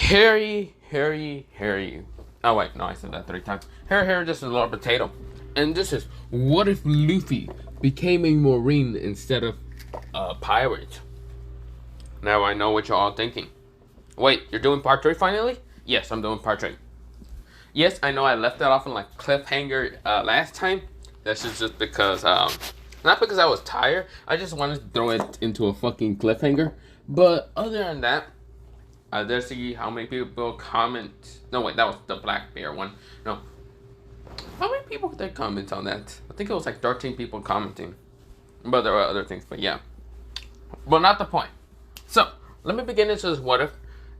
Harry. Oh wait, no, I said that 3 times. Harry, this is a Lord Potato. And this is, what if Luffy became a Marine instead of a pirate? Now I know what you're all thinking. Wait, you're doing part 3 finally? Yes, I'm doing part 3. Yes, I know I left that off on like cliffhanger last time. That's just because, not because I was tired. I just wanted to throw it into a fucking cliffhanger. But other than that, let's see how many people comment. No, wait, that was the Blackbeard one. No. How many people did comment on that? I think it was like 13 people commenting. But there were other things, but yeah. But not the point. So, let me begin into this what if.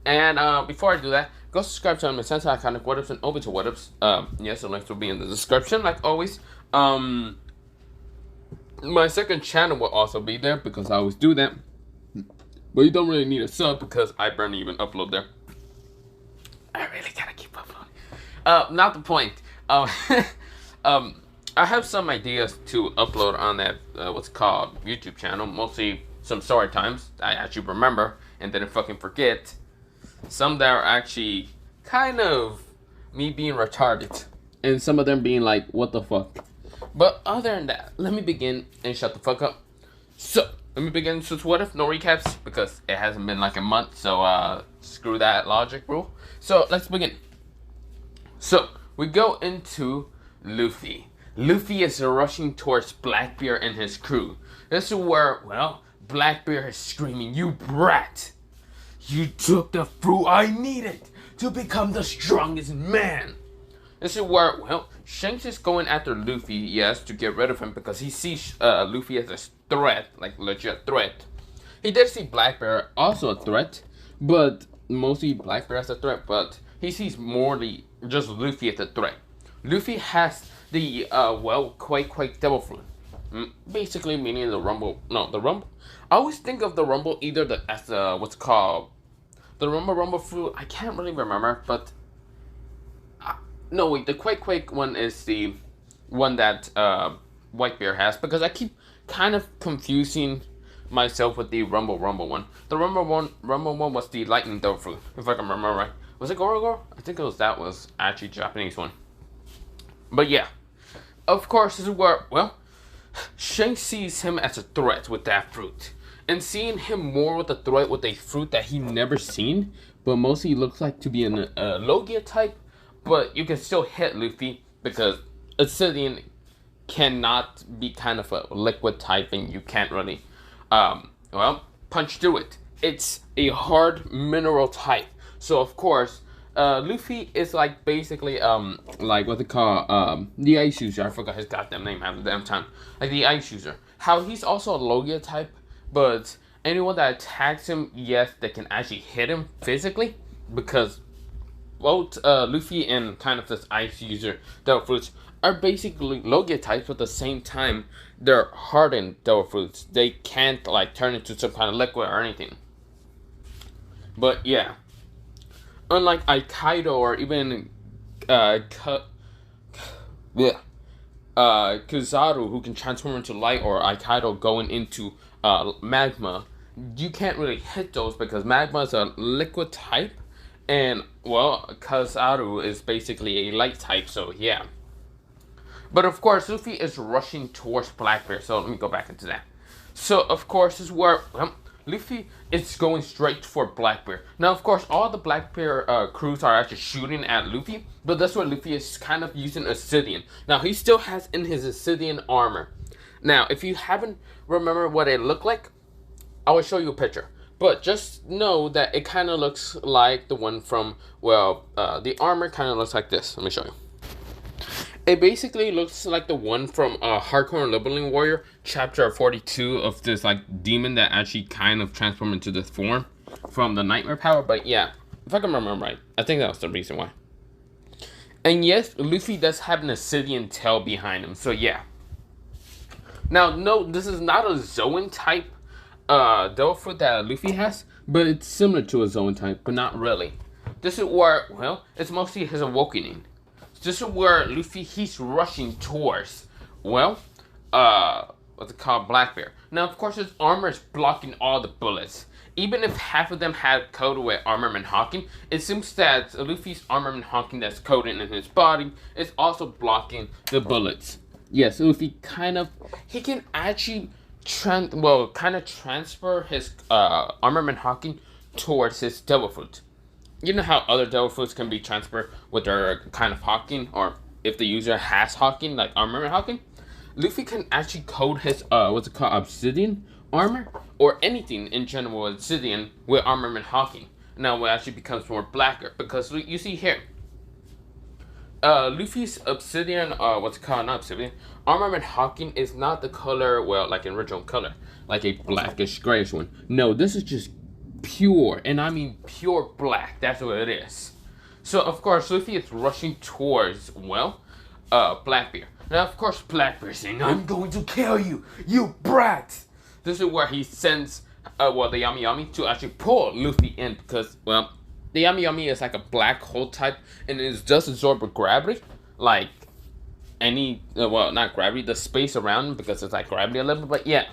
And before I do that, go subscribe to my Sensei Iconic What Ifs and Obito What Ifs. Yes, the links will be in the description, like always. My second channel will also be there because I always do that. But you don't really need a sub because I barely even upload there. I really gotta keep uploading. Not the point. I have some ideas to upload on that, what's called YouTube channel. Mostly some story times I actually remember and didn't fucking forget. Some that are actually kind of me being retarded. And some of them being like, what the fuck? But other than that, let me begin and shut the fuck up. So, let me begin with what if, no recaps, because it hasn't been like a month, so screw that logic rule. So, let's begin. So, we go into Luffy. Luffy is rushing towards Blackbeard and his crew. This is where, well, Blackbeard is screaming, "You brat! You took the fruit I needed to become the strongest man!" This is where, well, Shanks is going after Luffy, yes, to get rid of him because he sees Luffy as a threat, like legit threat. He did see Blackbeard also a threat, but mostly Blackbeard as a threat, but he sees more just Luffy as a threat. Luffy has the, Quake Devil Fruit. Basically meaning the Rumble, the Rumble. I always think of the Rumble either as what's called, the Rumble Fruit, I can't really remember, but no, wait, the Quake one is the one that Whitebeard has, because I keep kind of confusing myself with the Rumble one. The Rumble one was the Lightning Devil Fruit, if I can remember right. Was it Goro? I think that was actually Japanese one. But yeah, of course, this is where, well, Shanks sees him as a threat with that fruit. And seeing him more with a threat with a fruit that he never seen, but mostly looks like to be a Logia type. But you can still hit Luffy because Obsidian cannot be kind of a liquid type and you can't really, punch through it. It's a hard mineral type. So of course, Luffy is like basically, like what they call, the Ice User. I forgot his goddamn name half the damn time. Like the Ice User. How he's also a Logia type, but anyone that attacks him, yes, they can actually hit him physically because both Luffy and kind of this Ice User Devil Fruits are basically Logia types, but at the same time, they're hardened Devil Fruits. They can't like turn into some kind of liquid or anything. But yeah, unlike Aikido or even Kizaru, who can transform into light, or Aikido going into magma, you can't really hit those because magma is a liquid type. And, well, Kizaru is basically a light type, so yeah. But, of course, Luffy is rushing towards Blackbeard, so let me go back into that. So, of course, this is where, Luffy is going straight for Blackbeard. Now, of course, all the Blackbeard crews are actually shooting at Luffy, but that's where Luffy is kind of using Obsidian. Now, he still has in his Obsidian armor. Now, if you haven't remembered what it looked like, I will show you a picture. But just know that it kind of looks like the one from, well, the armor kind of looks like this. Let me show you. It basically looks like the one from Hardcore Liberating Warrior, chapter 42 of this, like, demon that actually kind of transformed into this form from the Nightmare Power. But yeah, if I can remember right, I think that was the reason why. And yes, Luffy does have an Obsidian tail behind him, so yeah. Now, no, this is not a Zoan type Devil Fruit that Luffy has, but it's similar to a Zoan type, but not really. This is where, well, it's mostly his awakening. This is where Luffy, he's rushing towards, well, what's it called, Blackbeard. Now, of course, his armor is blocking all the bullets. even if half of them had code with armament hawking, it seems that Luffy's armament hawking that's coded in his body is also blocking the bullets. Yes, Luffy he can actually transfer his armament hawking towards his devil fruit. You know how other devil fruits can be transferred with their kind of hawking, or if the user has hawking, like armament hawking? Luffy can actually code his obsidian armor, or anything in general obsidian with armament hawking. Now it actually becomes more blacker, because you see here, Luffy's obsidian, not obsidian, armament hawking is not the color, well, like an original color, like a blackish grayish one. No, this is just pure, and I mean pure black. That's what it is. So of course Luffy is rushing towards, well, Blackbeard. Now of course Blackbeard saying, "I'm going to kill you, you brat." This is where he sends, the Yami Yami to actually pull Luffy in, because, well, the Yami Yami is like a black hole type, and it does absorb gravity, like any, not gravity, the space around him, because it's like gravity a little bit, but yeah.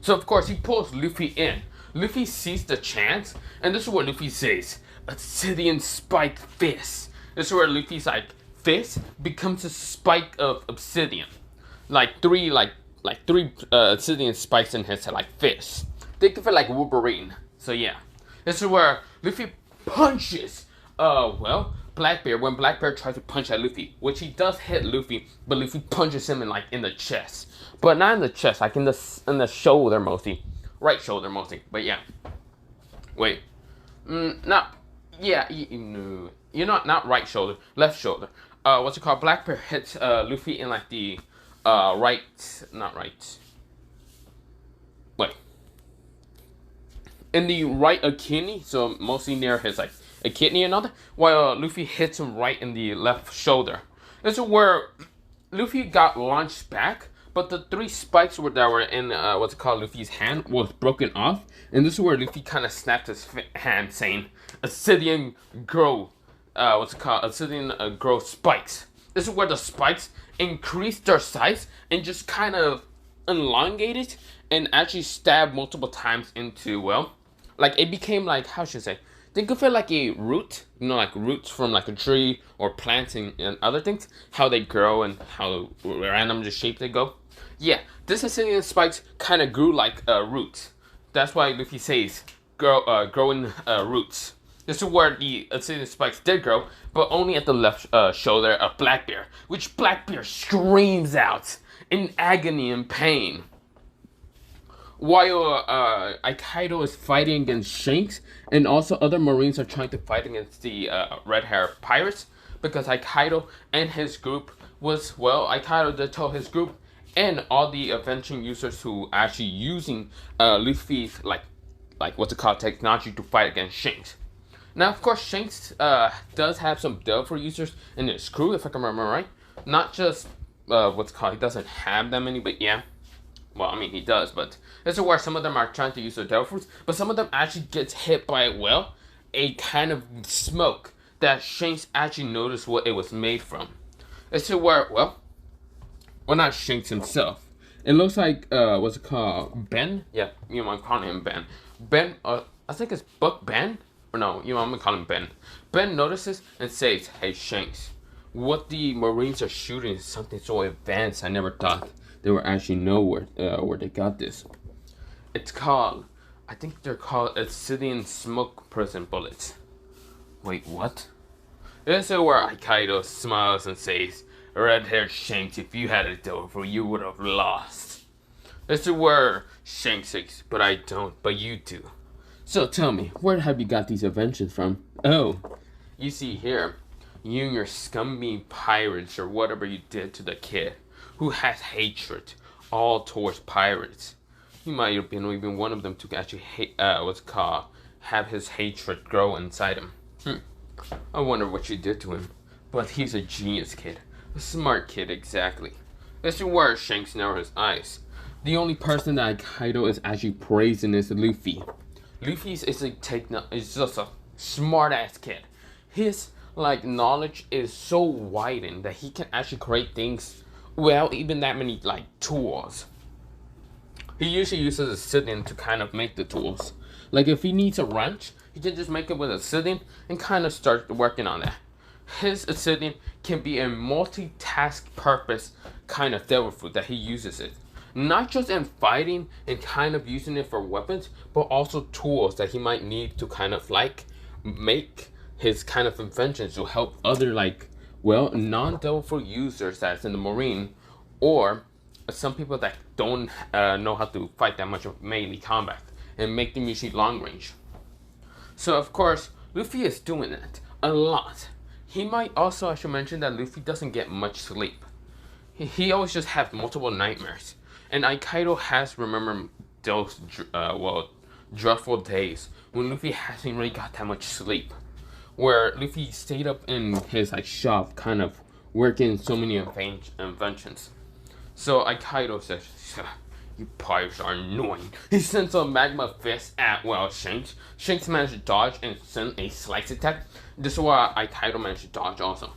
So of course he pulls Luffy in. Luffy sees the chance, and this is what Luffy says: "Obsidian spike fist." This is where Luffy's like fist becomes a spike of obsidian, like three obsidian spikes in his like fist. Think of it like Wolverine. So yeah, this is where Luffy punches Blackbeard, when Blackbeard tries to punch at Luffy, which he does hit Luffy, but Luffy punches him in the chest, but not in the chest, like in the shoulder mostly. Right shoulder mostly, but yeah. Wait, not right shoulder, left shoulder. Blackbeard hits Luffy in like the in the right achilles, so mostly near his like kidney and all that. While Luffy hits him right in the left shoulder. This is where Luffy got launched back, but the three spikes that were in Luffy's hand was broken off, and this is where Luffy kind of snapped his hand, saying, "Obsidian grow, obsidian grow spikes." This is where the spikes increased their size and just kind of elongated and actually stabbed multiple times into, well, like it became like, how should I say? Think of it like a root, like roots from like a tree or plants and other things, how they grow and how random the shape they go. Yeah, this obsidian spikes kind of grew like roots. That's why Luffy says growing roots. This is where the obsidian spikes did grow, but only at the left shoulder of Blackbeard, which Blackbeard screams out in agony and pain. While Kaido is fighting against Shanks, and also other Marines are trying to fight against the red hair pirates, because Kaido and his group Kaido did tell his group and all the Avenging users who actually using Luffy's technology to fight against Shanks. Now, of course, Shanks does have some Devil users in his crew, if I can remember right. Not just he doesn't have that many, but yeah. Well, I mean, he does, but this is where some of them are trying to use their devil fruits, but some of them actually gets hit by, a kind of smoke that Shanks actually noticed what it was made from. This is where, not Shanks himself. It looks like, Ben? Yeah, I'm calling him Ben. Ben, I think it's Buck Ben? Or no, I'm gonna call him Ben. Ben notices and says, "Hey, Shanks, what the Marines are shooting is something so advanced, I never thought they were actually know where they got this. I think they're called obsidian smoke prison bullets." Wait, what? This is where Kaido smiles and says, "Red-haired Shanks, if you had a devil, you would have lost." This is where Shanks says, "But I don't, but you do. So tell me, where have you got these inventions from?" "Oh, you see here, you and your scummy pirates, or whatever you did to the kid, who has hatred all towards pirates. You might have been even one of them to actually have his hatred grow inside him. I wonder what you did to him. But he's a genius kid. A smart kid, exactly." This is where Shanks narrows his eyes. The only person that Kaido is actually praising is Luffy. Luffy is just a smart ass kid. His knowledge is so widened that he can actually create things without even that many tools. He usually uses obsidian to kind of make the tools. Like if he needs a wrench, he can just make it with obsidian and kind of start working on that. His obsidian can be a multitask purpose kind of devil fruit that he uses it. Not just in fighting and kind of using it for weapons, but also tools that he might need to kind of like make his kind of inventions to help other like, well, non-devil fruit users that's in the marine, or some people that don't know how to fight that much of melee combat and make them usually long range. So of course, Luffy is doing it a lot. He might also, I should mention that Luffy doesn't get much sleep. He always just have multiple nightmares. And Aikido has remembered those, dreadful days when Luffy hasn't really got that much sleep. Where Luffy stayed up in his like shop, kind of working so many inventions. So Aikido says, "You pirates are annoying." He sends a magma fist at Shanks. Shanks managed to dodge and send a slice attack. This is where Aikido managed to dodge also.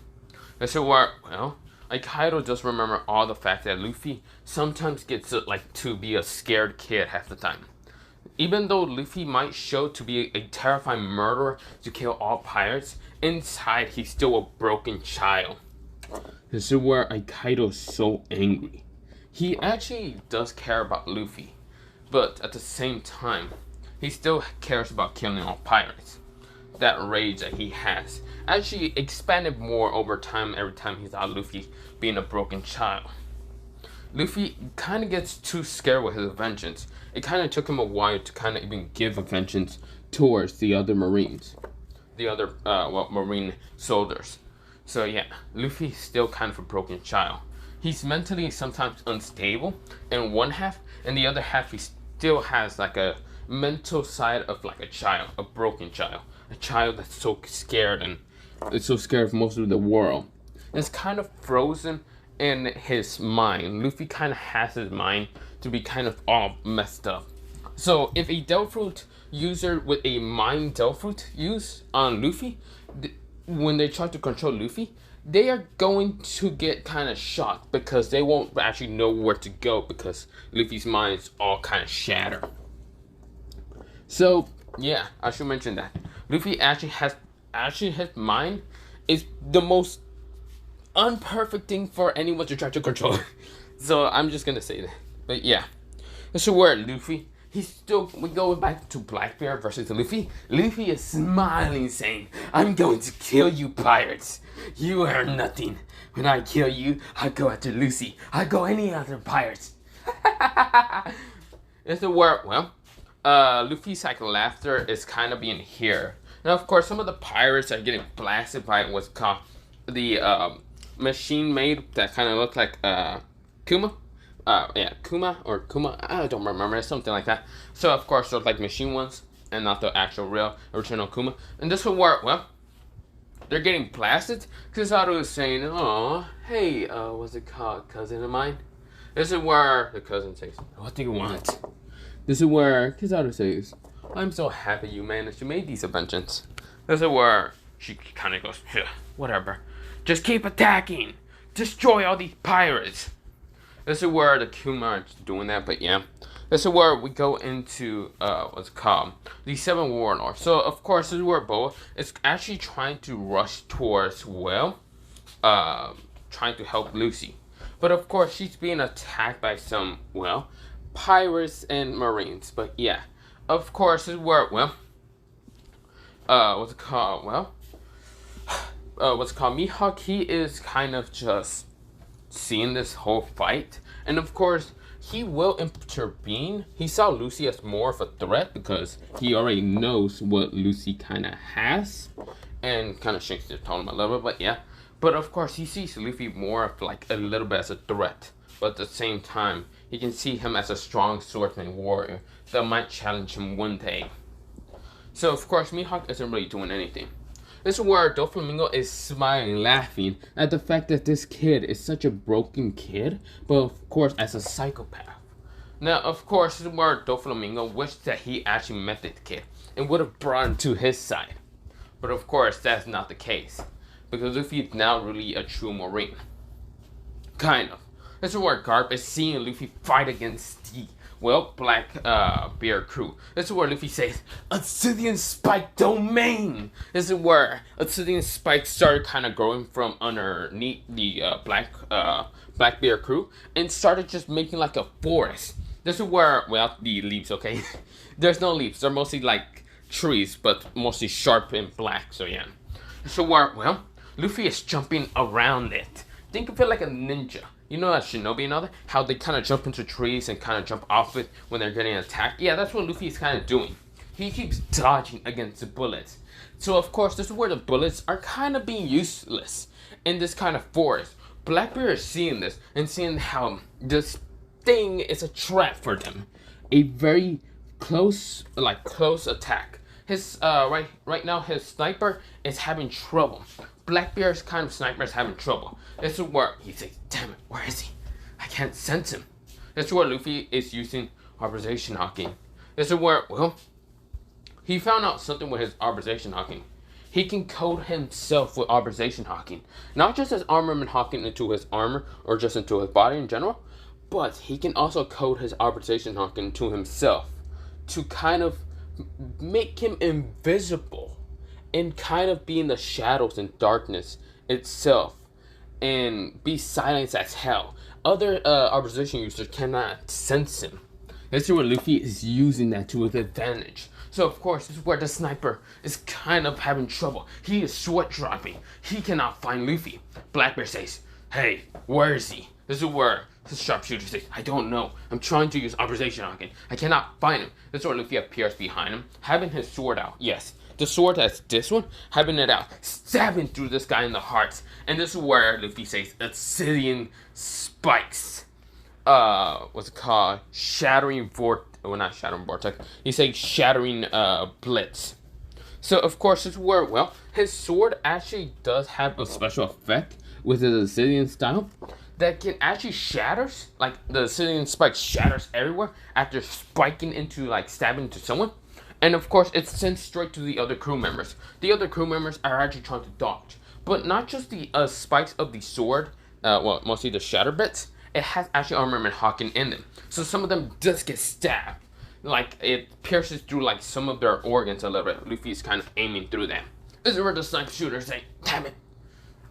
This is where, Aikido just remember all the fact that Luffy sometimes gets like to be a scared kid half the time. Even though Luffy might show to be a terrifying murderer to kill all pirates, inside he's still a broken child. This is where Aikido is so angry. He actually does care about Luffy, but at the same time, he still cares about killing all pirates. That rage that he has actually expanded more over time every time he saw Luffy being a broken child. Luffy kind of gets too scared with his vengeance. It kind of took him a while to kind of even give a vengeance towards the other marines. The other, marine soldiers. So yeah, Luffy's still kind of a broken child. He's mentally sometimes unstable in one half, and the other half he still has like a mental side of like a child, a broken child. A child that's so scared and is so scared of most of the world. It's kind of frozen in his mind. Luffy kind of has his mind to be kind of all messed up. So if a Devil Fruit user with a mind Devil Fruit use on Luffy, when they try to control Luffy, they are going to get kind of shocked because they won't actually know where to go because Luffy's mind is all kind of shattered. So yeah, I should mention that Luffy actually his mind is the most unperfect thing for anyone to try to control. So I'm just gonna say that. But yeah, this is where Luffy, we go back to Blackbeard versus Luffy. Luffy is smiling, saying, "I'm going to kill you pirates. You are nothing. When I kill you, I go after Lucy. I go any other pirates." It's the word, Luffy's like laughter is kind of being here. Now, of course, some of the pirates are getting blasted by what's called the machine made that kind of looked like Kuma. Kuma, I don't remember, it's something like that. So, of course, those like machine ones and not the actual real original Kuma. And this will work, they're getting blasted. Kizaru is saying, "Oh, hey, what's it called, cousin of mine?" This is where the cousin says, "What do you want?" This is where Kizaru says, "I'm so happy you managed to make these inventions." This is where she kind of goes, "Whatever. Just keep attacking. Destroy all these pirates." This is where the Kuma is doing that, but yeah. This is where we go into, what's it called? The Seven Warlords. So, of course, this is where Boa is actually trying to rush towards, trying to help Lucy. But, of course, she's being attacked by some, pirates and marines. But, yeah. Of course, this is where, what's it called? Mihawk, he is kind of just seeing this whole fight, and of course he will intervene. He saw Lucy as more of a threat because he already knows what Lucy kind of has, and kind of shakes the tone a little bit. But yeah, but of course he sees Luffy more of like a little bit as a threat, but at the same time he can see him as a strong swordsman warrior that might challenge him one day. So of course Mihawk isn't really doing anything. This is where Doflamingo is smiling, laughing at the fact that this kid is such a broken kid, but of course as a psychopath. Now, of course, this is where Doflamingo wished that he actually met this kid and would have brought him to his side. But of course, that's not the case, because Luffy is now really a true Marine. Kind of. This is where Garp is seeing Luffy fight against the well, Blackbeard crew. This is where Luffy says, Obsidian Spike Domain! This is where Obsidian Spike started kind of growing from underneath the Blackbeard crew and started just making like a forest. This is where, well, the leaves, okay? There's no leaves. They're mostly like trees, but mostly sharp and black, so yeah. So where, well, Luffy is jumping around it. Think of it like a ninja. You know that Shinobi and all that? How they kind of jump into trees and kind of jump off it when they're getting attacked? Yeah, that's what Luffy is kind of doing. He keeps dodging against the bullets. So, of course, this is where the bullets are kind of being useless in this kind of forest. Blackbeard is seeing this and seeing how this thing is a trap for them. A very close attack. His right now his sniper is having trouble. Blackbeard's kind of sniper is having trouble. This is where he says, "Damn it, where is he? I can't sense him." This is where Luffy is using arbitration hawking. This is where, well, he found out something with his arbitration hawking. He can code himself with arbitration hawking, not just his armament hawking into his armor or just into his body in general, but he can also code his arbitration hawking to himself to kind of make him invisible and kind of be in the shadows and darkness itself and be silenced as hell. Other arbitration users cannot sense him. This is where Luffy is using that to his advantage. So of course, this is where the sniper is kind of having trouble. He is sweat dropping. He cannot find Luffy. Blackbeard says, "Hey, where is he?" This is where the sharpshooter says, "I don't know. I'm trying to use arbitration on him. I cannot find him." This is where Luffy appears behind him, having his sword out. Yes, the sword that's this one, having it out, stabbing through this guy in the heart. And this is where Luffy says, "Obsidian spikes." What's it called? Shattering well, not shattering vortex. He says shattering blitz. So of course this is where, well, his sword actually does have a special effect with his obsidian style that can actually shatters, like the obsidian spike shatters everywhere after spiking into, like, stabbing into someone. And of course it's sent straight to the other crew members. The other crew members are actually trying to dodge, but not just the spikes of the sword, well, mostly the shatter bits. It has actually armament hawking in them, so some of them just get stabbed, like it pierces through like some of their organs a little bit. Luffy is kind of aiming through them. This is where the sniper shooter say, "Damn it,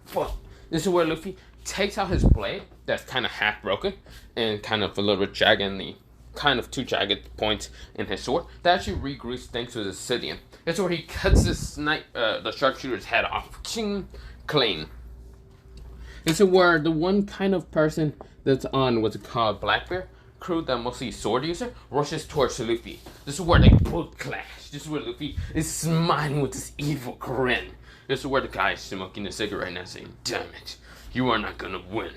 fuck." This is where Luffy takes out his blade that's kind of half broken and kind of a little bit jagged in the kind of two jagged points in his sword that actually regrews thanks to the obsidian. This is where he cuts the sharpshooter's head off, ching, clean. This is where the one kind of person that's on what's it called Blackbeard crew, that mostly sword user, rushes towards Luffy. This is where they both clash. This is where Luffy is smiling with this evil grin. This is where the guy is smoking a cigarette now, saying, "Damn it, you are not gonna win.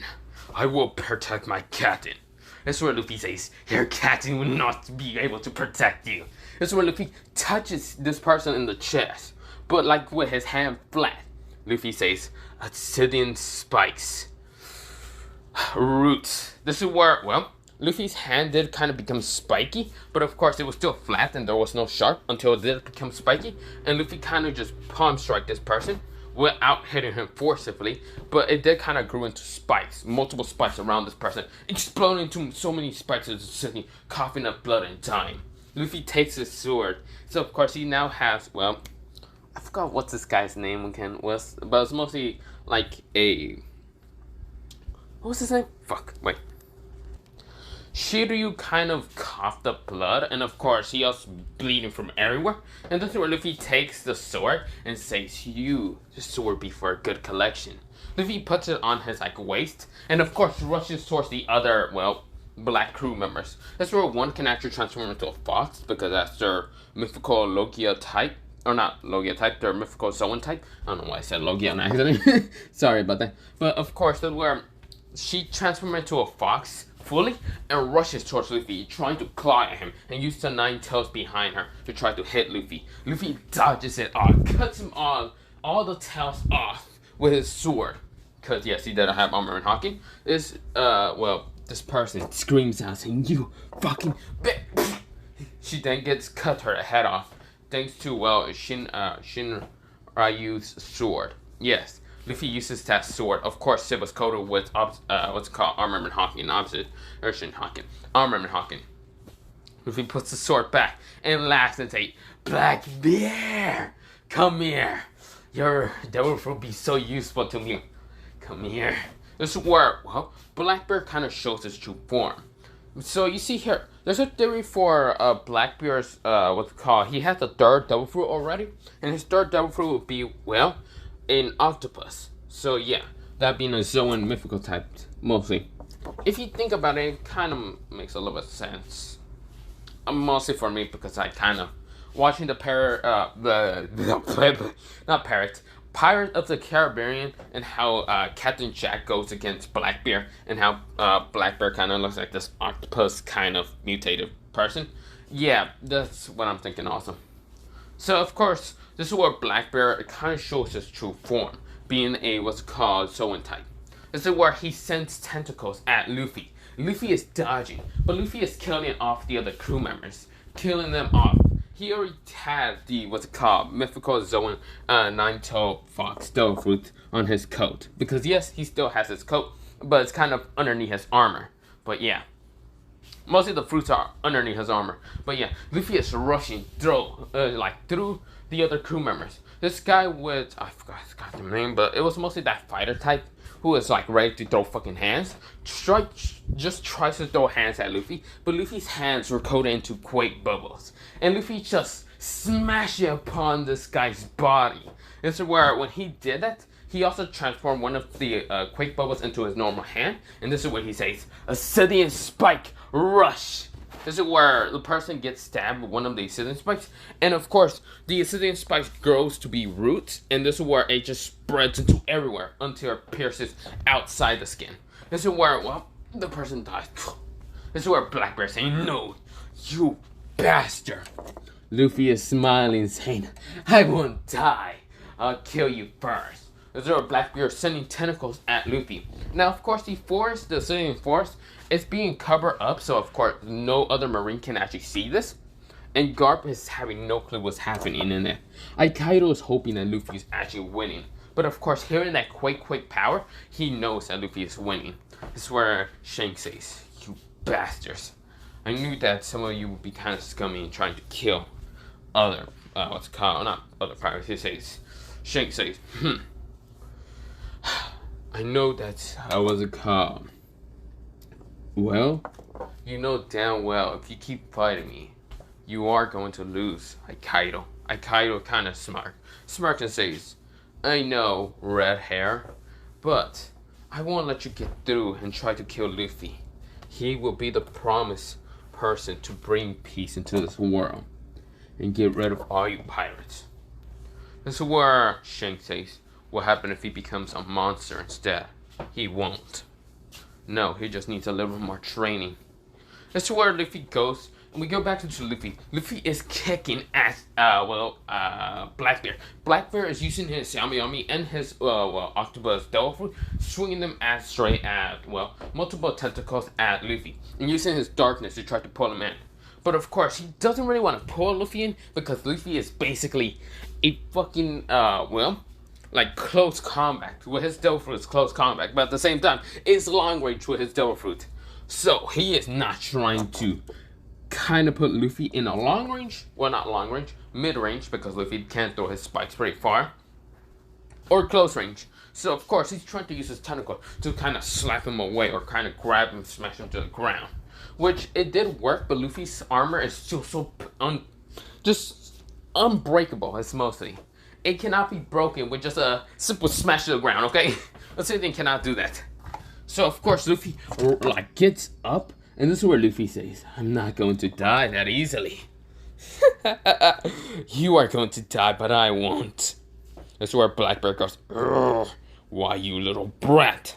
I will protect my captain." This is where Luffy says, "Your captain will not be able to protect you." This is where Luffy touches this person in the chest, but like with his hand flat. Luffy says, "Obsidian spikes. Roots." This is where, well, Luffy's hand did kind of become spiky, but of course it was still flat and there was no sharp until it did become spiky. And Luffy kind of just palm strike this person without hitting him forcibly, but it did kind of grew into spikes, multiple spikes around this person, exploding into so many spikes that it's sitting, coughing up blood and dying. Luffy takes his sword, so of course he now has, well, I forgot what's this guy's name again was, but it's mostly like a, what was his name? Fuck, wait. Shiryu kind of coughed up blood, and of course he was bleeding from everywhere. And that's where Luffy takes the sword and says, "This sword be for a good collection." Luffy puts it on his like waist, and of course rushes towards the other, well, black crew members. That's where one can actually transform into a fox because that's their mythical Logia type. Or not Logia type, their mythical Zoan type. I don't know why I said Logia on accident. Sorry about that. But of course, that's where she transforms into a fox fully and rushes towards Luffy, trying to claw at him and use the 9 tails behind her to try to hit Luffy. Luffy dodges it off, cuts him all the tails off with his sword. Because yes, he doesn't have armor and hawking. This this person screams out saying, "You fucking bitch." She then gets cut her head off thanks to, well, Shinryu's sword. Yes, Luffy uses that sword. Of course, it was coated with what's called armament hawking, opposite Urshin hawking, armament hawking. Luffy puts the sword back and laughs and says, Blackbeard, come here. Your devil fruit will be so useful to me. Come here. This is where, well, Blackbeard kind of shows his true form. So you see here, there's a theory for Blackbeard's, what's it called? He has the third devil fruit already. And his third devil fruit would be, well, an octopus. So yeah, that being a Zoan mythical type, mostly. If you think about it, it kind of makes a little bit of sense. Mostly for me, because I kind of watching the not parrot, Pirate of the Caribbean, and how Captain Jack goes against Blackbeard, and how Blackbeard kind of looks like this octopus kind of mutated person. Yeah, that's what I'm thinking also. So of course, this is where Blackbeard kind of shows his true form, being a what's called Zoan type. This is where he sends tentacles at Luffy. Luffy is dodging, but Luffy is killing off the other crew members, killing them off. He already had the what's it called mythical Zoan nine-tailed fox devil fruit on his coat, because yes, he still has his coat, but it's kind of underneath his armor. But yeah, mostly the fruits are underneath his armor. But yeah, Luffy is rushing through the other crew members. This guy with, I forgot his goddamn name, but it was mostly that fighter type who is like ready to throw fucking hands. Just tries to throw hands at Luffy, but Luffy's hands were coated into quake bubbles, and Luffy just smashed it upon this guy's body. This is where when he did that, he also transformed one of the quake bubbles into his normal hand, and this is what he says: Obsidian Spike Rush. This is where the person gets stabbed with one of the obsidian spikes, and of course, the obsidian spike grows to be roots, and this is where it just spreads into everywhere until it pierces outside the skin. This is where, well, the person dies. This is where Blackbeard is saying, "No, you bastard." Luffy is smiling, saying, "I won't die. I'll kill you first." This is where Blackbeard is sending tentacles at Luffy. Now, of course, the obsidian forest, it's being covered up, so of course no other marine can actually see this, and Garp is having no clue what's happening in there. Kaido is hoping that Luffy is actually winning, but of course hearing that quake power, he knows that Luffy is winning. This is where Shanks says, "You bastards! I knew that some of you would be kind of scummy and trying to kill other what's it called, not other pirates." He says, Shanks says, "I know that I was a call. Well, you know damn well if you keep fighting me, you are going to lose, Kaido." Kaido kind of smirks and says, "I know, red hair, but I won't let you get through and try to kill Luffy. He will be the promised person to bring peace into this world and get rid of all you pirates." This is where Shanks says, "What happens if he becomes a monster instead?" He won't. No, he just needs a little more training. This is where Luffy goes, and we go back to Luffy. Luffy is kicking at, Blackbeard. Blackbeard is using his Yami and his, octopus devil fruit, swinging them as straight at, multiple tentacles at Luffy, and using his darkness to try to pull him in. But of course, he doesn't really want to pull Luffy in, because Luffy is basically a fucking, like close combat. With his devil fruit, it's close combat, but at the same time, it's long range with his devil fruit. So he is not trying to kind of put Luffy in a long range. Well, not long range, mid range, because Luffy can't throw his spikes very far. Or close range. So of course, he's trying to use his tentacle to kind of slap him away, or kind of grab him, smash him to the ground. Which it did work, but Luffy's armor is still so just unbreakable. It's mostly. It cannot be broken with just a simple smash to the ground, okay? The same thing cannot do that. So, of course, Luffy, like, gets up, and this is where Luffy says, "I'm not going to die that easily." "You are going to die, but I won't." This is where Blackbeard goes, "Ugh, why, you little brat."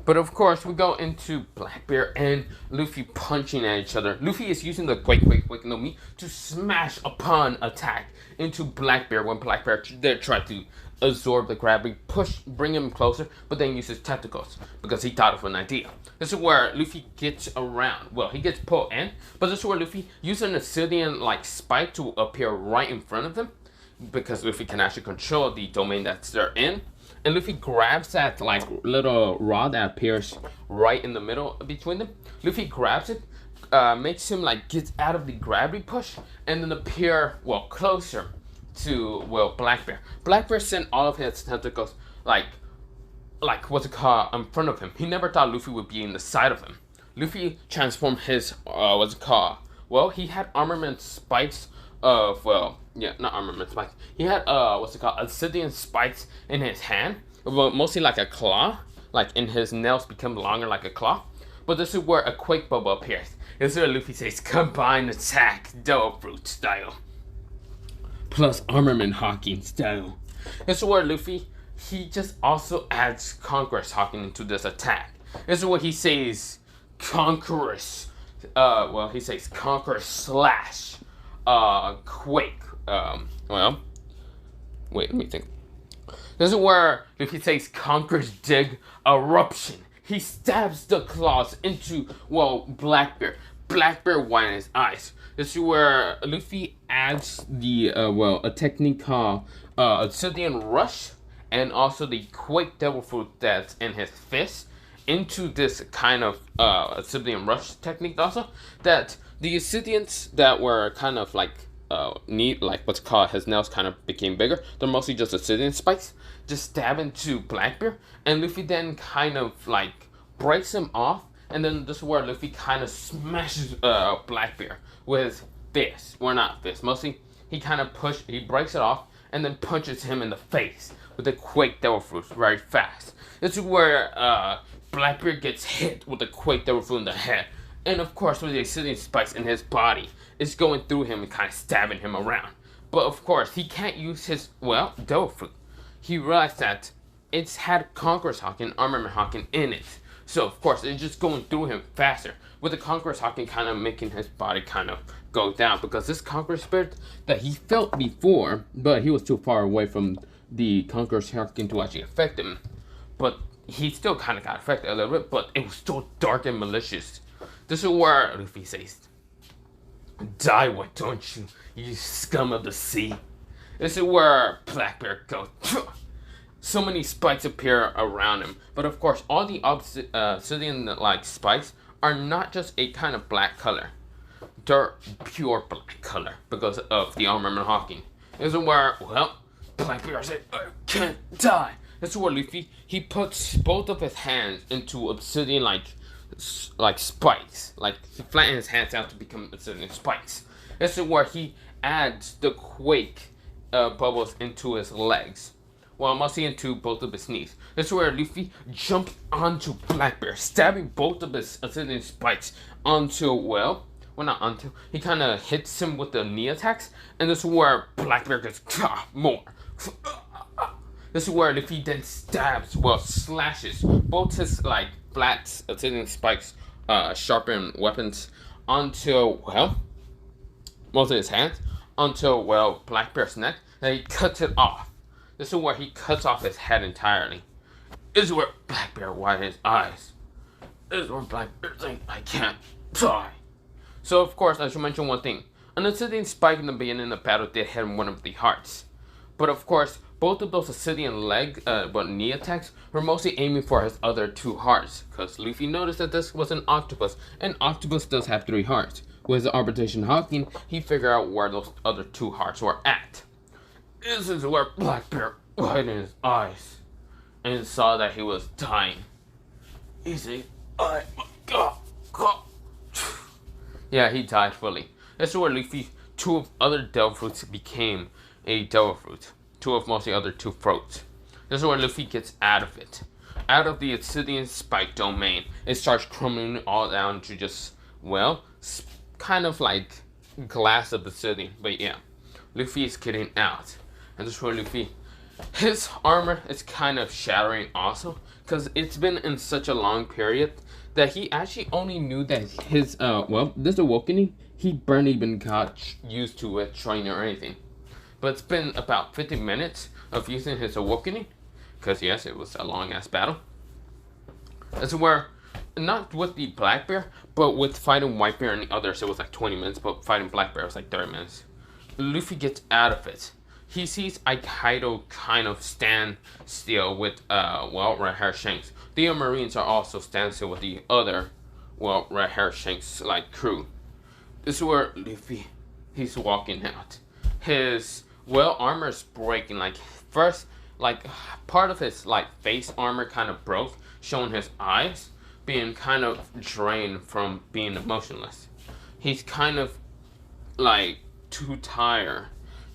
But of course, we go into Blackbeard and Luffy punching at each other. Luffy is using the quake no Mi to smash upon attack into Blackbeard when Blackbeard tried to absorb the gravity, bring him closer, but then uses tentacles because he thought of an idea. This is where Luffy gets around. Well, he gets pulled in, but this is where Luffy uses an obsidian like spike to appear right in front of them, because Luffy can actually control the domain that they're in. And Luffy grabs that like little rod that appears right in the middle between them. Luffy grabs it, makes him like get out of the gravity push and then appear closer to Blackbeard. Blackbeard sent all of his tentacles like what's it called in front of him. He never thought Luffy would be in the side of him. Luffy transformed his what's it called? Well, he had armament spikes of not armament spikes. He had what's it called? Obsidian spikes in his hand, well, mostly like a claw. Like in his nails become longer like a claw. But this is where a quake bubble appears. This is where Luffy says combined attack, Devil Fruit style. Plus armament hawking style. This is where Luffy, he just also adds Conqueror's hawking into this attack. This is what he says Conqueror's, he says Conqueror slash, Quake. Wait, let me think. This is where Luffy says Conqueror's dig eruption. He stabs the claws into, Blackbeard. Blackbeard widens his eyes. This is where Luffy adds the, a technique called Obsidian Rush and also the Quake Devil Fruit that's in his fist into this kind of Obsidian Rush technique also. That the Obsidians that were kind of like neat, like what's called, his nails kind of became bigger. They're mostly just Obsidian spikes. Just stab into Blackbeard, and Luffy then kind of like breaks him off, and then this is where Luffy kind of smashes Blackbeard with fists. Well, not fists. Mostly he breaks it off, and then punches him in the face with the Quake Devil Fruit very fast. This is where Blackbeard gets hit with the Quake Devil Fruit in the head, and of course with the Obsidian spikes in his body, it's going through him and kind of stabbing him around. But of course he can't use his Devil Fruit. He realized that it's had Conqueror's Hawking and Armament Hawking in it. So, of course, it's just going through him faster. With the Conqueror's Hawking kind of making his body kind of go down. Because this Conqueror Spirit that he felt before, but he was too far away from the Conqueror's Hawking to actually affect him. But he still kind of got affected a little bit, but it was still dark and malicious. This is where Luffy says, "Die, why don't you, you scum of the sea?" This is where Blackbeard goes. So many spikes appear around him. But of course, all the obsidian-like spikes are not just a kind of black color. They're pure black color because of the armament hawking. This is where, Blackbeard said, "I can't die." This is where Luffy, he puts both of his hands into obsidian-like spikes. Like, he flattens his hands out to become obsidian spikes. This is where he adds the quake bubbles into his legs. Well, mostly into both of his knees. This is where Luffy jumps onto Blackbeard, stabbing both of his obsidian spikes onto, he kind of hits him with the knee attacks. And this is where Blackbeard gets more. This is where Luffy then slashes both his, flat obsidian spikes, sharpened weapons onto, most of his hands, onto, Blackbeard's neck. Then he cuts it off. This is where he cuts off his head entirely. This is where Blackbeard widens his eyes. This is where Blackbeard thinks, "I can't die." So, of course, I should mention one thing. An obsidian spike in the beginning of the battle did hit one of the hearts. But, of course, both of those obsidian knee attacks were mostly aiming for his other two hearts. Because Luffy noticed that this was an octopus, and octopus does have 3 hearts. With the arbitration hawking, he figured out where those other 2 hearts were at. This is where Blackbeard widened his eyes and saw that he was dying. He said, "Oh my God." Yeah, he died fully. This is where Luffy, 2 of other Devil Fruits became a Devil Fruit. 2 of mostly other 2 fruits. This is where Luffy gets out of it. Out of the obsidian spike domain. It starts crumbling all down to just, kind of like glass of obsidian. But yeah, Luffy is getting out. And this is where Luffy, his armor is kind of shattering also. Because it's been in such a long period that he actually only knew that his, this awakening, he barely even got used to it, training or anything. But it's been about 50 minutes of using his awakening. Because yes, it was a long ass battle. This is where, not with the Blackbeard, but with fighting Whitebeard and the others, it was like 20 minutes. But fighting Blackbeard was like 30 minutes. Luffy gets out of it. He sees Kaido kind of stand still with, red hair Shanks. The Marines are also stand still with the other, well, Red Hair Shanks like crew. This is where Luffy, he's walking out. His armor's breaking. Like first, like part of his like face armor kind of broke, showing his eyes being kind of drained from being emotionless. He's kind of like too tired.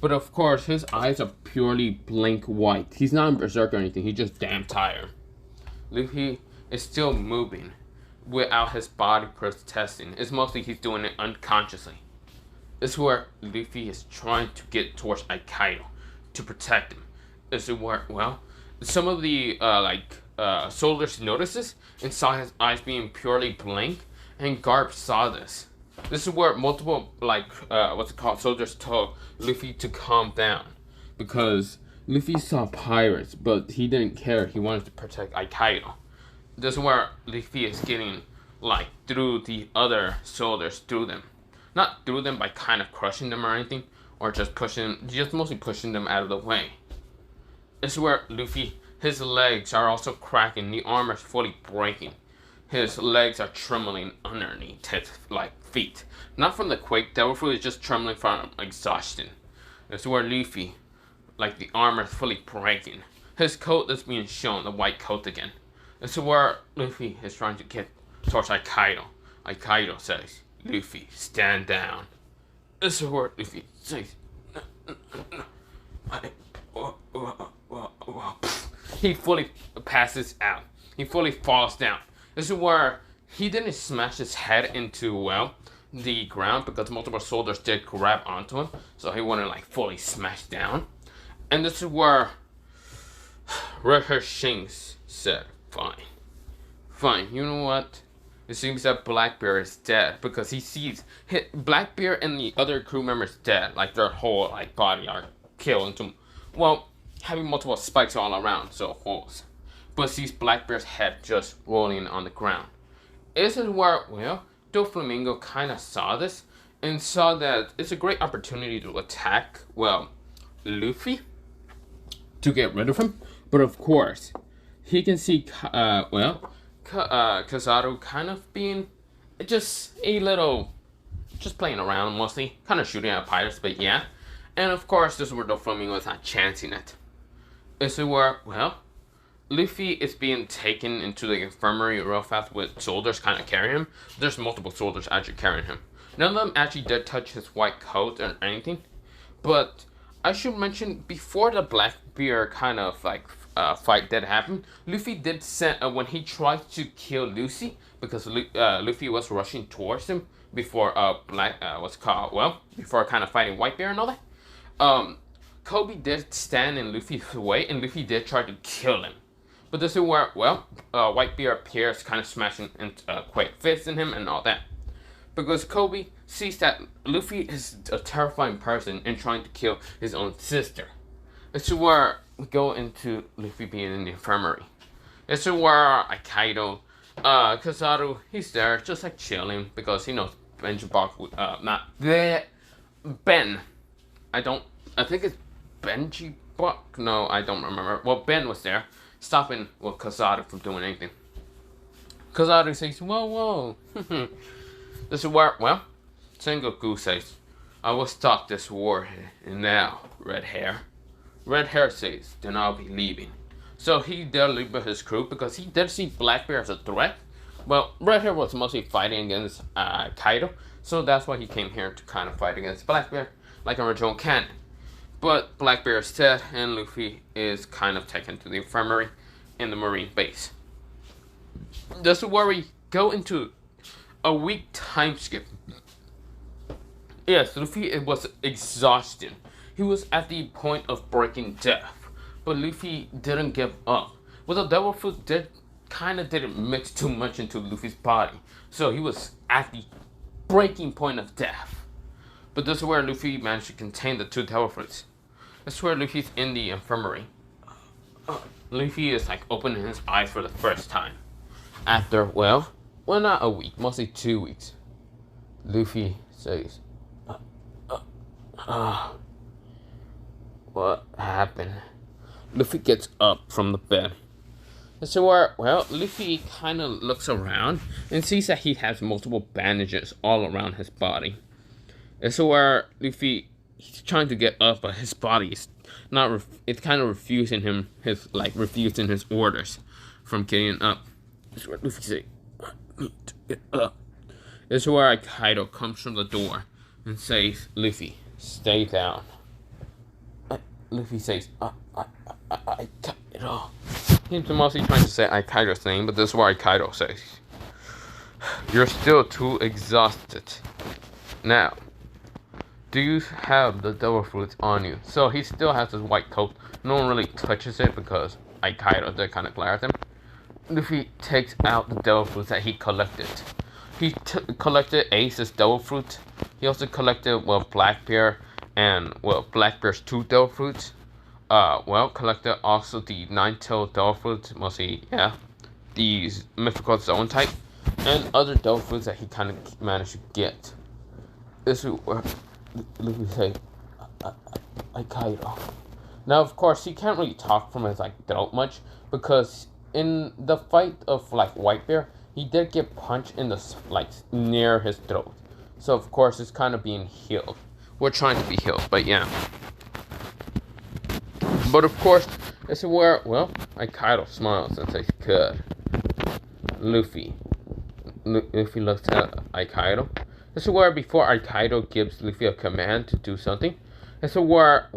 But of course, his eyes are purely blank white. He's not in berserk or anything. He's just damn tired. Luffy is still moving without his body protesting. It's mostly he's doing it unconsciously. This is where Luffy is trying to get towards Aikido to protect him. This is where, well, some of the soldiers notices and saw his eyes being purely blank, and Garp saw this. This is where multiple soldiers told Luffy to calm down, because Luffy saw pirates, but he didn't care. He wanted to protect Aikido. This is where Luffy is getting like through the other soldiers, through them, not through them by kind of crushing them or anything, or just mostly pushing them out of the way. This is where Luffy, his legs are also cracking. The armor is fully breaking. His legs are trembling underneath his feet. Not from the quake, Devil Fruit is just trembling from exhaustion. This is where Luffy, like the armor is fully breaking. His coat is being shown, the white coat again. This is where Luffy is trying to get towards Aikido. Aikido says, Luffy, stand down. This is where Luffy says, he fully passes out. He fully falls down. This is where he didn't smash his head into, well, the ground, because multiple soldiers did grab onto him, so he wouldn't like fully smash down. And this is where Red Hair Shanks said, fine, you know what? It seems that Blackbeard is dead, because he sees Blackbeard and the other crew members dead, like their whole like body are killed into, well, having multiple spikes all around, so holes. But sees Blackbeard's head just rolling on the ground. This is where, well, Doflamingo kind of saw this and saw that it's a great opportunity to attack, well, Luffy to get rid of him. But of course, he can see, Kizaru kind of being just a little, just playing around mostly, kind of shooting at pirates, but yeah. And of course, this is where Doflamingo is not chancing it. This is where, well, Luffy is being taken into the infirmary real fast with soldiers kind of carrying him. There's multiple soldiers actually carrying him. None of them actually did touch his white coat or anything. But I should mention, before the Blackbeard kind of like fight did happen, Luffy did send, when he tried to kill Lucy, because Luffy was rushing towards him before before kind of fighting Whitebeard and all that. Kobe did stand in Luffy's way, and Luffy did try to kill him. But this is where, well, Whitebeard appears, kind of smashing Quake fists in him and all that. Because Kobe sees that Luffy is a terrifying person and trying to kill his own sister. This is where we go into Luffy being in the infirmary. This is where Aikido, Kizaru, he's there just like chilling, because he knows Ben. I think it's Benji Buck? No, I don't remember. Well, Ben was there, stopping Kizaru from doing anything. Kizaru says, whoa. This is where, well, Sengoku says, I will stop this war and now, Red Hair. Red Hair says, then I'll be leaving. So he did leave with his crew, because he did see Blackbeard as a threat. Well, Red Hair was mostly fighting against Kaido, so that's why he came here to kind of fight against Blackbeard, like original canon. But Blackbeard is dead, and Luffy is kind of taken to the infirmary in the marine base. This is where we go into a week time skip. Yes, Luffy was exhausted. He was at the point of breaking death, but Luffy didn't give up. Well, the devil fruit didn't mix too much into Luffy's body, so he was at the breaking point of death. But this is where Luffy managed to contain the two devil fruits. This is where Luffy's in the infirmary. Luffy is like opening his eyes for the first time. After, well, not a week, mostly 2 weeks. Luffy says, what happened? Luffy gets up from the bed. So where, well, Luffy kind of looks around and sees that he has multiple bandages all around his body. And so where Luffy, he's trying to get up, but his body is not, it's kind of refusing him, refusing his orders from getting up. This is where Luffy says, I need to get up. This is where Kaido comes from the door and says, Luffy, stay down. Luffy says, I Kaido. He's mostly trying to say Kaido's name, but this is where Kaido says, you're still too exhausted. Now, do you have the devil fruits on you? So he still has his white coat. No one really touches it because Kaido did kind of glare at him. Luffy takes out the devil fruits that he collected. He collected Ace's devil fruit. He also collected, Blackbeard and, Blackbeard's 2 devil fruits. Collected also the 9-tailed devil fruits, mostly, the mythical zone type, and other devil fruits that he kind of managed to get. This is where Luffy say, I Kaido. Now, of course, he can't really talk from his, throat much, because in the fight of, Whitebeard, he did get punched in the, near his throat. So, of course, it's kind of being healed. We're trying to be healed, but yeah. But, of course, this is where, Kaido smiles and says, good. Luffy looks at Kaido. This is where, before Kaido gives Luffy a command to do something, this is where,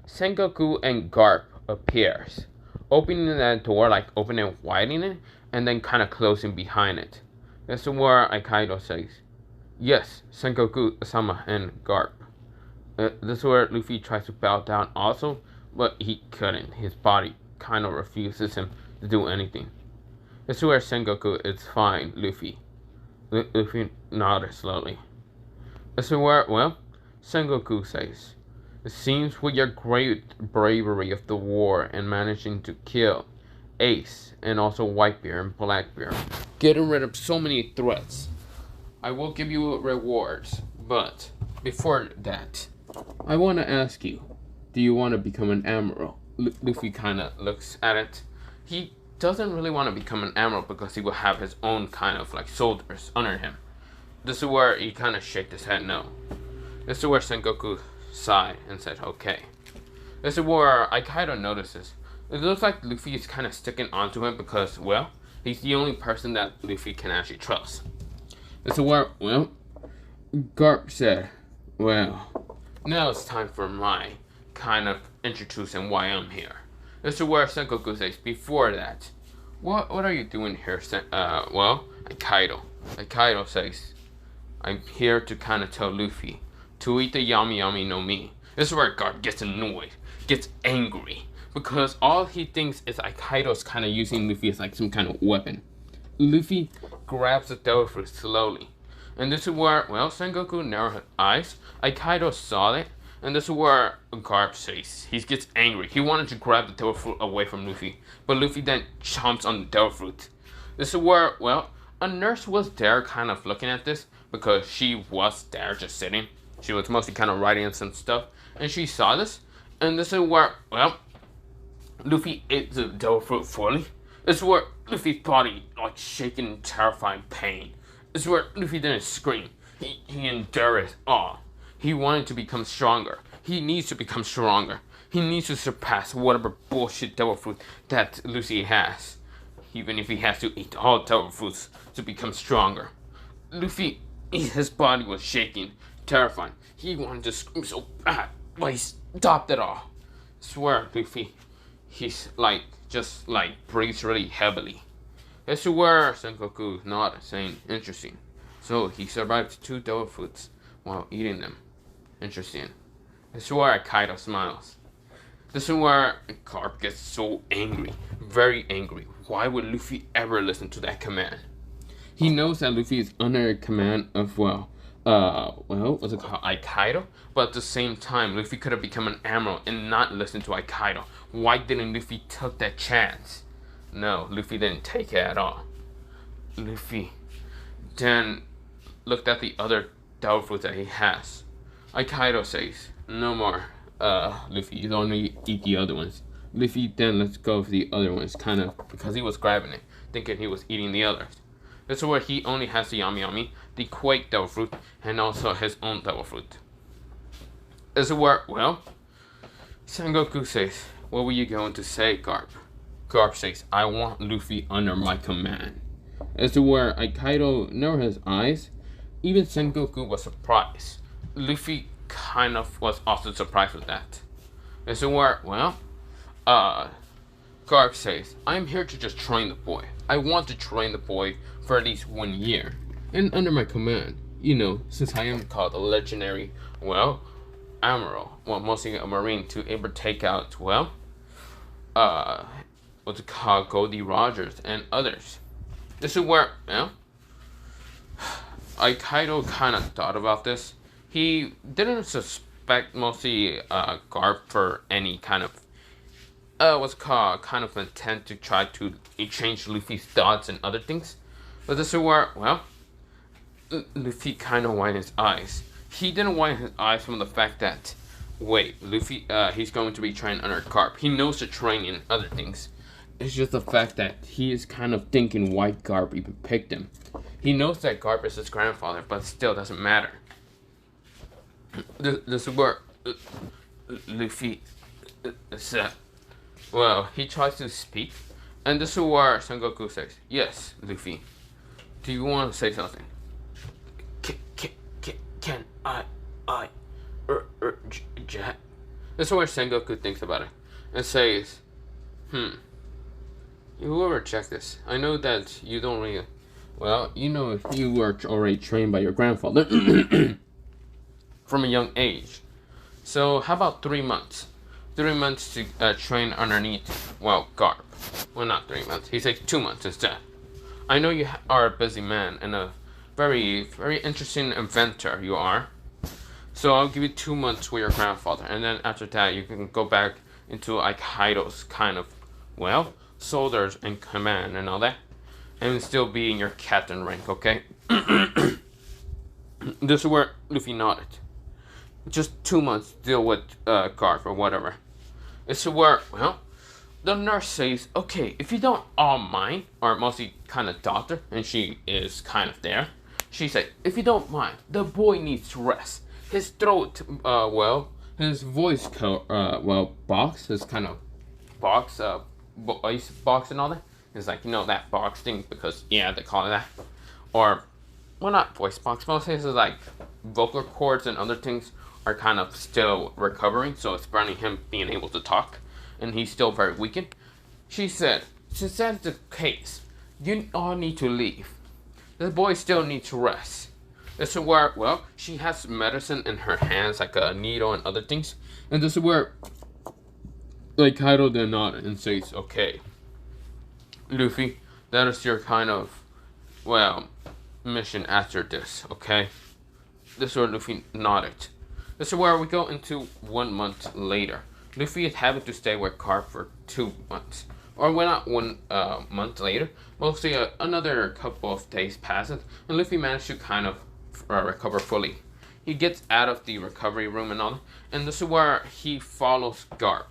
Sengoku and Garp appears. Opening that door, opening and widening it, and then kind of closing behind it. This is where Kaido says, yes, Sengoku-sama and Garp. This is where Luffy tries to bow down also, but he couldn't. His body kind of refuses him to do anything. This is where Sengoku is fine, Luffy. Luffy nodded slowly. This is where, Sengoku says, it seems with your great bravery of the war and managing to kill Ace and also Whitebeard and Blackbeard, getting rid of so many threats, I will give you rewards. But before that, I want to ask you, do you want to become an admiral? Luffy kind of looks at it. He doesn't really want to become an admiral because he will have his own kind of soldiers under him. This is where he kind of shakes his head no. This is where Sengoku sighed and said, okay. This is where Kaido notices. It looks like Luffy is kind of sticking onto him because, he's the only person that Luffy can actually trust. This is where, Garp said, now it's time for my kind of introducing why I'm here. This is where Sengoku says, before that, what are you doing here, Kaido. Kaido says, I'm here to kind of tell Luffy to eat the yami yami no mi. This is where Garp gets annoyed, gets angry, because all he thinks is Kaido's kind of using Luffy as some kind of weapon. Luffy grabs the devil fruit slowly, and this is where, Sengoku narrowed his eyes. Kaido saw it, and this is where Garp says he gets angry. He wanted to grab the devil fruit away from Luffy, but Luffy then chomps on the devil fruit. This is where, a nurse was there kind of looking at this, because she was there just sitting. She was mostly kind of writing some stuff, and she saw this, and this is where, Luffy ate the devil fruit fully. This is where Luffy's body, shaking in terrifying pain. This is where Luffy didn't scream. He endured it all. He wanted to become stronger. He needs to become stronger. He needs to surpass whatever bullshit devil fruit that Luffy has. Even if he has to eat all devil fruits to become stronger. Luffy, his body was shaking, terrifying. He wanted to scream so bad, but he stopped it all. I swear, Luffy, he's just breathes really heavily. I swear, Sengoku nodded, saying, interesting. So he survived 2 devil fruits while eating them. Interesting. I swear, Kaido smiles. This is where Garp gets so angry, very angry. Why would Luffy ever listen to that command? He knows that Luffy is under command of, what's it called, Kaido? But at the same time, Luffy could have become an admiral and not listen to Kaido. Why didn't Luffy take that chance? No, Luffy didn't take it at all. Luffy then looked at the other devil fruits that he has. Kaido says, no more, Luffy, you don't need to eat the other ones. Luffy then lets go of the other ones, kind of because he was grabbing it, thinking he was eating the others. This is where he only has the Yami Yami, the Quake Devil Fruit, and also his own Devil Fruit. This is where, well, Sengoku says, "What were you going to say, Garp?" Garp says, "I want Luffy under my command." This is where Kaido narrowed his eyes. Even Sengoku was surprised. Luffy kind of was also surprised with that. This is where, well, Garp says, "I'm here to just train the boy. I want to train the boy for at least 1 year. And under my command, you know, since I am called a legendary, well, admiral, well, mostly a marine, to able to take out, well, what's it called, Goldie Rogers and others." This is where, well, Kaido kind of thought about this. He didn't suspect mostly Garp for any kind of what's called kind of intent to try to change Luffy's thoughts and other things. But this is where, well, Luffy kind of widened his eyes. He didn't widen his eyes from the fact that, wait, Luffy, he's going to be trained under Garp. He knows the training and other things. It's just the fact that he is kind of thinking why Garp even picked him. He knows that Garp is his grandfather, but still doesn't matter. This is where Luffy said, well, he tries to speak, and this is where Sengoku says, "Yes, Luffy, do you want to say something?" Can I, Jack? This is where Sengoku thinks about it, and says, you will reject this. I know that you don't really, well, you know if you were already trained by your grandfather from a young age. So how about 3 months? 3 months to train underneath, well, Garp. Well, not 3 months. He says 2 months instead. I know you are a busy man and a very, very interesting inventor you are. So I'll give you 2 months with your grandfather. And then after that, you can go back into Kaido's kind of, well, soldiers and command and all that. And still be in your captain rank, okay? This is where Luffy nodded. Just 2 months to deal with Garp or whatever. It's where, well, the nurse says, "Okay, if you don't all mind," or mostly kind of doctor, and she is kind of there. She said, "If you don't mind, the boy needs to rest. His throat, well, his voice, well, box, his kind of box, voice box and all that. It's like, you know, that box thing, because, yeah, they call it that. Or, well, not voice box, mostly it's like vocal cords and other things are kind of still recovering, so it's preventing him being able to talk, and he's still very weakened." She said, "Since that's the case, you all need to leave. The boy still needs to rest." This is where, well, she has medicine in her hands, like a needle and other things, and this is where, like, Kaido then nodded and says, "Okay, Luffy, that is your kind of, well, mission after this, okay?" This is where Luffy nodded. This is where we go into 1 month later. Luffy is having to stay with Garp for 2 months. Or well, not 1 month later. Mostly another couple of days passes. And Luffy managed to kind of recover fully. He gets out of the recovery room and all that. And this is where he follows Garp.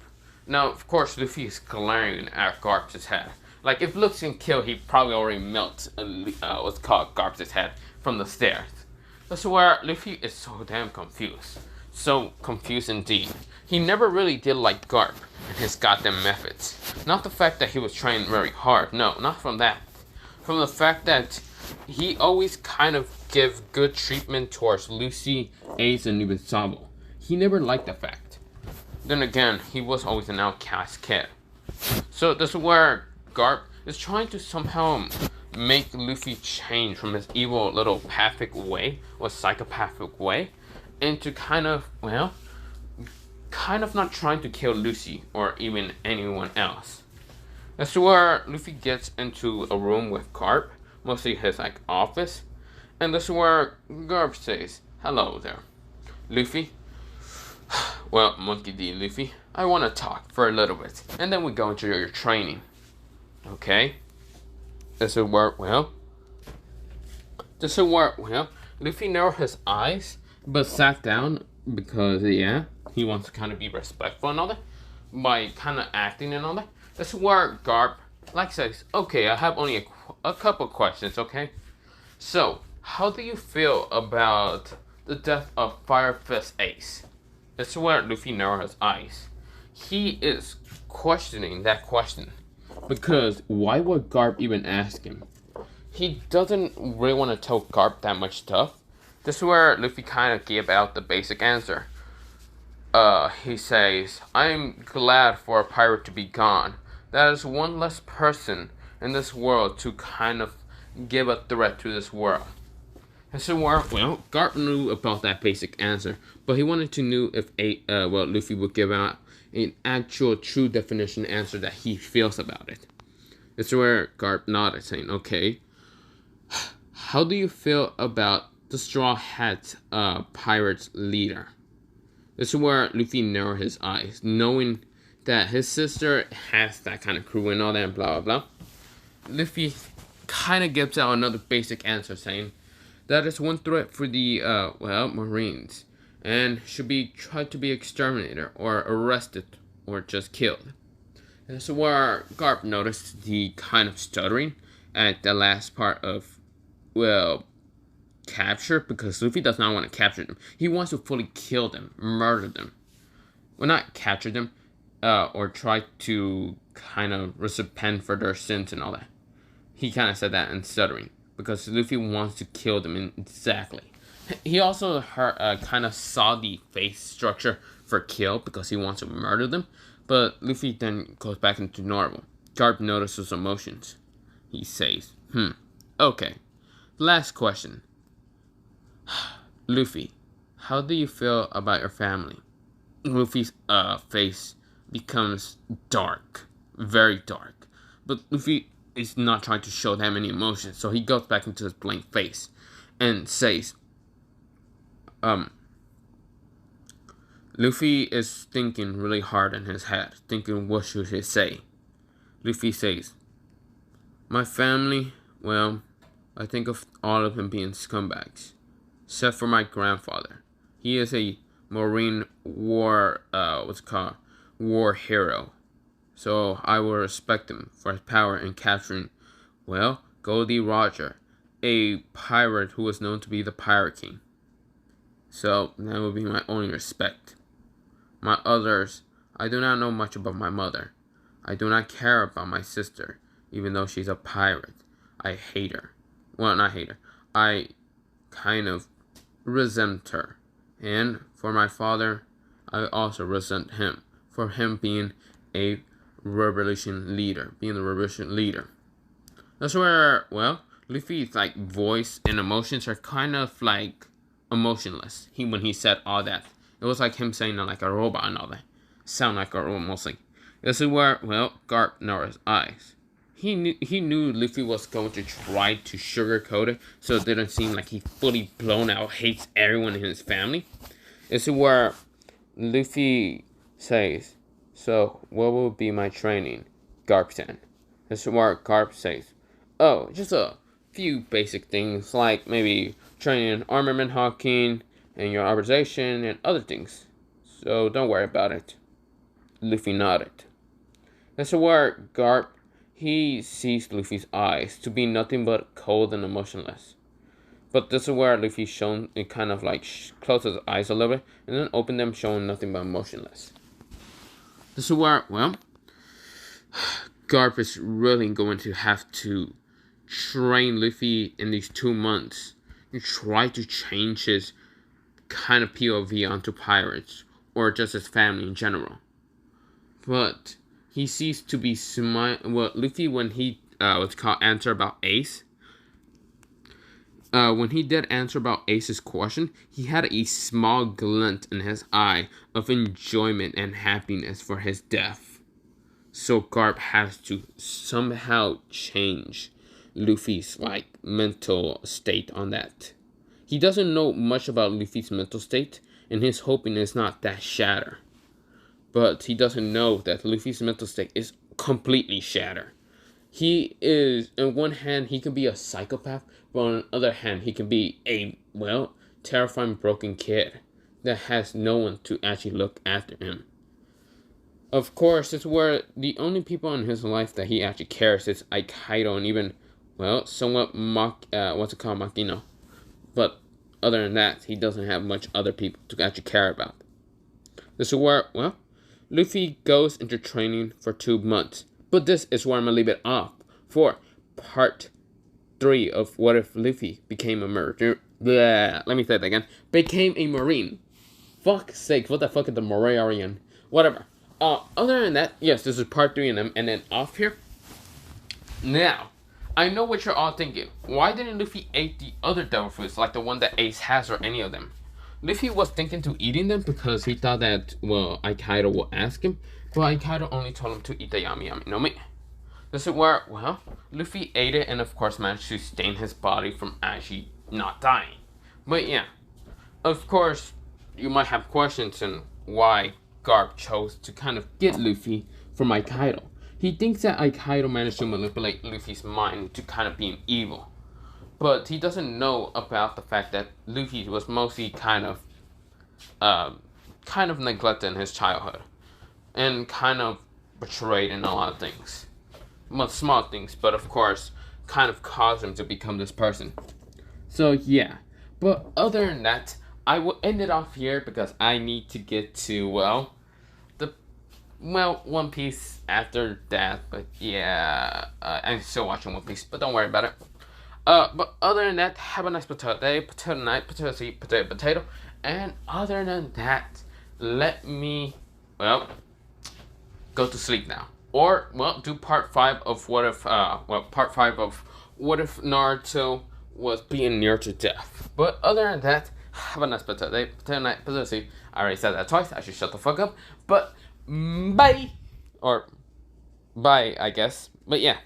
Now, of course, Luffy is glaring at Garp's head. Like, if looks can kill, he probably already melts what's called Garp's head from the stairs. This is where Luffy is so damn confused. So confused indeed. He never really did like Garp and his goddamn methods. Not the fact that he was trained very hard. No, not from that. From the fact that he always kind of give good treatment towards Lucy, Ace, and even Sabo. He never liked the fact. Then again, he was always an outcast kid. So this is where Garp is trying to somehow make Luffy change from his evil little pathic way, or psychopathic way, into kind of, well, kind of not trying to kill Lucy or even anyone else. That's where Luffy gets into a room with Garp, mostly his like office, and this is where Garp says, "Hello there, Luffy." "Well, Monkey D. Luffy, I want to talk for a little bit, and then we go into your training, okay?" This is where, well, Luffy narrowed his eyes, but sat down because, yeah, he wants to kind of be respectful and all that. by kind of acting and all that. That's where Garp like says, okay, I have only a couple questions, okay? So, how do you feel about the death of Fire Fist Ace? That's where Luffy narrows his eyes. He is questioning that question. Because why would Garp even ask him? He doesn't really want to tell Garp that much stuff. This is where Luffy kind of gave out the basic answer. He says, I'm glad for a pirate to be gone. That is one less person in this world to kind of give a threat to this world. And so, well, Garp knew about that basic answer, but he wanted to know if Luffy would give out an actual true definition answer that he feels about it. It's where Garp nodded, saying, okay, how do you feel about the Straw Hat pirate's leader? This is where Luffy narrowed his eyes, knowing that his sister has that kind of crew and all that and blah blah blah. Luffy kind of gives out another basic answer, saying that is one threat for the Marines and should be tried to be exterminated or arrested or just killed. And this is where Garp noticed the kind of stuttering at the last part of capture, because Luffy does not want to capture them. He wants to fully kill them, murder them. Well, not capture them, or try to kind of recompense for their sins and all that. He kind of said that in stuttering, because Luffy wants to kill them exactly. He also kind of saw the face structure for kill, because he wants to murder them, but Luffy then goes back into normal. Garp notices emotions. He says, okay. Last question. Luffy, how do you feel about your family? Luffy's face becomes dark, very dark. But Luffy is not trying to show that many emotions, so he goes back into his blank face and says, Luffy is thinking really hard in his head, thinking what should he say. Luffy says, my family, well, I think of all of them being scumbags. Except for my grandfather. He is a Marine war, war hero. So I will respect him for his power in capturing, Goldie Roger, a pirate who was known to be the Pirate King. So that would be my only respect. My others, I do not know much about my mother. I do not care about my sister, even though she's a pirate. I hate her. Well, not hate her. I kind of resent her. And for my father, I also resent him for him being a revolution leader, That's where, Luffy's voice and emotions are kind of emotionless. When he said all that, it was like him saying like a robot and all that. Sound like a robot mostly. This is where, Garp narrowed his eyes. He knew Luffy was going to try to sugarcoat it so it didn't seem like he fully blown out hates everyone in his family. This is where Luffy says, so what will be my training? Garp said. This is where Garp says, oh, just a few basic things like maybe training armament hawking and your arbitration and other things. So don't worry about it. Luffy nodded. This is where Garp, he sees Luffy's eyes to be nothing but cold and emotionless. But this is where Luffy shown it kind of closes his eyes a little bit and then open them, showing nothing but emotionless. This is where, Garp is really going to have to train Luffy in these 2 months and try to change his kind of POV onto pirates or just his family in general. But he seems to be Luffy, when he answer about Ace. When he did answer about Ace's question, he had a small glint in his eye of enjoyment and happiness for his death. So Garp has to somehow change Luffy's mental state on that. He doesn't know much about Luffy's mental state, and his hoping is not that shatter. But he doesn't know that Luffy's mental state is completely shattered. He is, on one hand, he can be a psychopath, but on the other hand, he can be a, terrifying broken kid that has no one to actually look after him. Of course, it's where the only people in his life that he actually cares is Aikido and even, well, somewhat Makino. But other than that, he doesn't have much other people to actually care about. This is where, well, Luffy goes into training for 2 months. But this is where I'm a little bit off for part 3 of What If Luffy Became a Murderer. Let me say that again. Became a Marine. Fuck's sake, what the fuck is the Morarian? Whatever. Other than that, yes, this is part 3 and then off here. Now, I know what you're all thinking. Why didn't Luffy eat the other devil fruits, like the one that Ace has or any of them? Luffy was thinking to eating them because he thought that, well, Aikido will ask him, but Aikido only told him to eat the Yami Yami no Mi. This is where, well, Luffy ate it and of course managed to stain his body from actually not dying. But yeah, of course, you might have questions on why Garp chose to kind of get Luffy from Aikido. He thinks that Aikido managed to manipulate Luffy's mind to kind of being evil. But he doesn't know about the fact that Luffy was mostly kind of neglected in his childhood. And kind of betrayed in a lot of things. Well, small things, but of course, kind of caused him to become this person. So yeah. But other than that, I will end it off here because I need to get to, well, One Piece after that. But yeah, I'm still watching One Piece, but don't worry about it. But other than that, have a nice potato day, potato night, potato seed, potato. And other than that, let me, well, go to sleep now. Or, well, do part 5 of part 5 of What If Naruto was being near to death. But other than that, have a nice potato day, potato night, potato seed. I already said that twice, I should shut the fuck up. But, bye! Or, bye, I guess. But yeah.